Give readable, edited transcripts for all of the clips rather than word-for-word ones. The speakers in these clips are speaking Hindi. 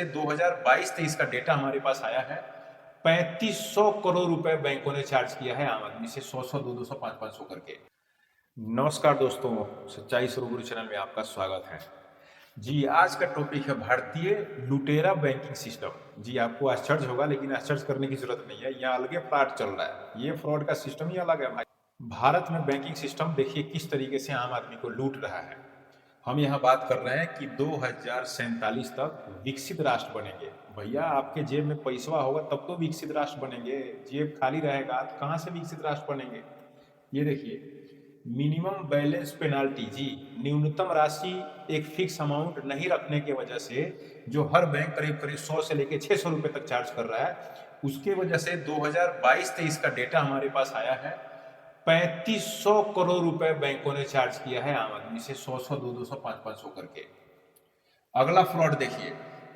से 2022-23 का डेटा हमारे पास आया है। 3500 करोड़ रुपए बैंकों ने चार्ज किया है आम आदमी से, 100-100, 200-200, 500-500 करके। नमस्कार दोस्तों, सच्चाई स्वरूप गुरु चैनल में आपका स्वागत है। जी, आज का टॉपिक है भारतीय लुटेरा बैंकिंग सिस्टम। जी, आपको आश्चर्य होगा, लेकिन आश्चर्य करने की जरूरत नहीं है। यहाँ अलग फ्रॉड चल रहा है, ये फ्रॉड का सिस्टम ही अलग है भाई। भारत में बैंकिंग सिस्टम देखिए किस तरीके से आम आदमी को लूट रहा है। हम यहाँ बात कर रहे हैं कि 2047 तक विकसित राष्ट्र बनेंगे। भैया, आपके जेब में पैसा होगा तब तो विकसित राष्ट्र बनेंगे। जेब खाली रहेगा तो कहाँ से विकसित राष्ट्र बनेंगे। ये देखिए, मिनिमम बैलेंस पेनाल्टी, जी, न्यूनतम राशि एक फिक्स अमाउंट नहीं रखने की वजह से जो हर बैंक करीब करीब 100 से लेके 600 रुपए तक चार्ज कर रहा है, उसके वजह से 2022-23 का डेटा हमारे पास आया है। 3500 करोड़ रुपए बैंकों ने चार्ज किया है आम आदमी से, 100-100, 200-200, 500-500 करके। अगला फ्रॉड देखिए,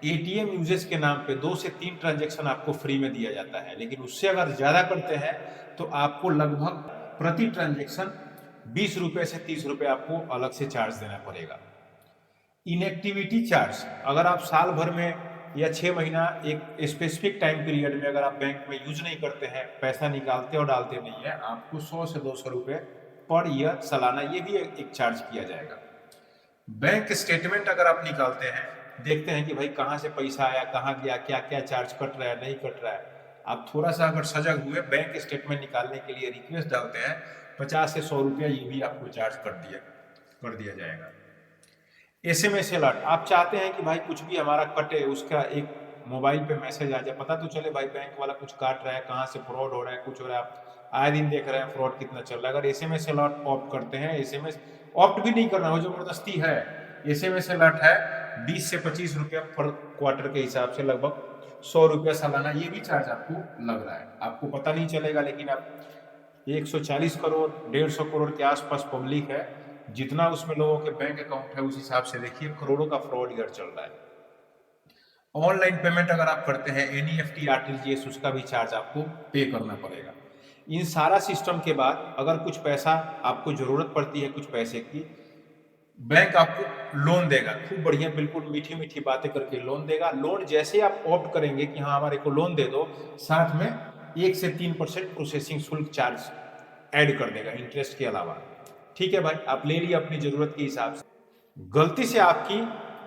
एटीएम यूजेस के नाम पे 2 से 3 ट्रांजैक्शन आपको फ्री में दिया जाता है, लेकिन उससे अगर ज्यादा करते हैं तो आपको लगभग प्रति ट्रांजैक्शन 20 रुपए से 30 रुपए आपको अलग से चार्ज देना पड़ेगा। इनएक्टिविटी चार्ज, अगर आप साल भर में या 6 महीना एक स्पेसिफिक टाइम पीरियड में अगर आप बैंक में यूज नहीं करते हैं, पैसा निकालते और डालते नहीं है, आपको 100 से 200 रुपए पर ईयर सालाना ये भी एक चार्ज किया जाएगा। बैंक स्टेटमेंट अगर आप निकालते हैं, देखते हैं कि भाई कहाँ से पैसा आया, कहाँ गया, क्या क्या चार्ज कट रहा है, नहीं कट रहा है, आप थोड़ा सा अगर सजग हुए, बैंक स्टेटमेंट निकालने के लिए रिक्वेस्ट डालते हैं, 50 से 100 रुपया ये भी आपको चार्ज कर दिया जाएगा। SMS अलर्ट, आप चाहते हैं कि भाई कुछ भी हमारा कटे, उसका एक मोबाइल पे मैसेज आ जाए, पता तो चले भाई बैंक वाला कुछ काट रहा है, कहाँ से फ्रॉड हो रहा है, कुछ हो रहा है, आप आए दिन देख रहे हैं फ्रॉड कितना चल रहा है। अगर SMS अलर्ट ऑप्ट करते हैं, SMS ऑप्ट भी नहीं करना, वो जबरदस्ती है। SMS अलर्ट है 20 से 25 रुपया पर क्वार्टर के हिसाब से, लगभग 100 रुपया सालाना, ये भी चार्ज आपको लग रहा है। आपको पता नहीं चलेगा, लेकिन आप 140 करोड़ 150 करोड़ के आसपास पब्लिक है, जितना उसमें लोगों के बैंक अकाउंट है उस हिसाब से देखिए करोड़ों का फ्रॉड इधर चल रहा है। ऑनलाइन पेमेंट अगर आप करते हैं, NEFT, RTGS, उसका भी चार्ज आपको पे करना पड़ेगा। इन सारा सिस्टम के बाद अगर कुछ पैसा आपको जरूरत पड़ती है, कुछ पैसे की, बैंक आपको लोन देगा, खूब बढ़िया, बिल्कुल मीठी मीठी बातें करके लोन देगा। लोन जैसे आप ऑप्ट करेंगे कि हाँ हमारे को लोन दे दो, साथ में 1 से 3% प्रोसेसिंग शुल्क चार्ज ऐड कर देगा इंटरेस्ट के अलावा। ठीक है भाई, आप ले लिए अपनी जरूरत के हिसाब से। गलती से आपकी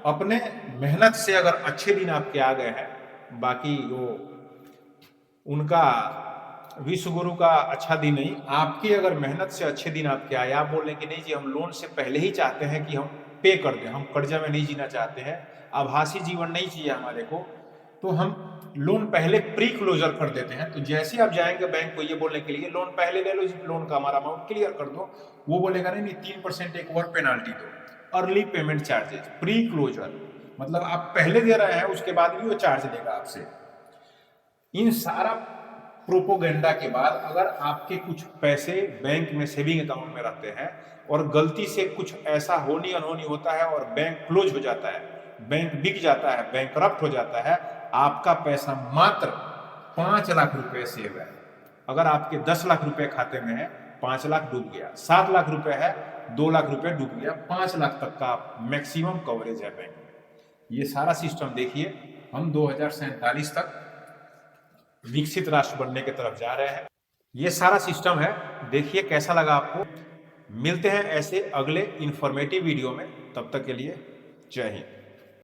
अपने मेहनत से अगर अच्छे दिन आपके आ गए हैं, बाकी वो उनका विश्व गुरु का अच्छा दिन नहीं, आपकी अगर मेहनत से अच्छे दिन आपके आए, आप बोल रहे कि नहीं जी हम लोन से पहले ही चाहते हैं कि हम पे कर दें, हम कर्जा में नहीं जीना चाहते हैं, आभासी जीवन नहीं चाहिए हमारे को, तो हम लोन पहले प्री क्लोजर कर देते हैं। तो जैसे आप जाएंगे बैंक को ये बोलने के लिए लोन पहले ले लो, लोन का हमारा अमाउंट क्लियर कर दो, वो बोलेगा नहीं 3% एक और पेनाल्टी दो, early payment charges, pre closure, मतलब आप पहले दे रहे हैं उसके बाद भी वो चार्ज लेगा आपसे। इन सारा प्रोपोगेंडा के बाद अगर आपके कुछ पैसे बैंक में सेविंग अकाउंट में रहते हैं और गलती से कुछ ऐसा होनी अनहोनी होता है और बैंक क्लोज हो जाता है, बैंक बिक जाता है, बैंक करप्ट हो जाता है, आपका पैसा मात्र 5 लाख रुपए सेव है। अगर आपके 10 लाख रुपए खाते में है, 5 लाख डूब गया, 7 लाख रुपए है, 2 लाख रुपए डूब गया, 5 लाख तक का मैक्सिमम कवरेज है बैंक में। ये सारा सिस्टम देखिए, हम 2047 तक विकसित राष्ट्र बनने की तरफ जा रहे हैं। ये सारा सिस्टम है, देखिए कैसा लगा आपको। मिलते हैं ऐसे अगले इंफॉर्मेटिव वीडियो में, तब तक के लिए जय हिंद।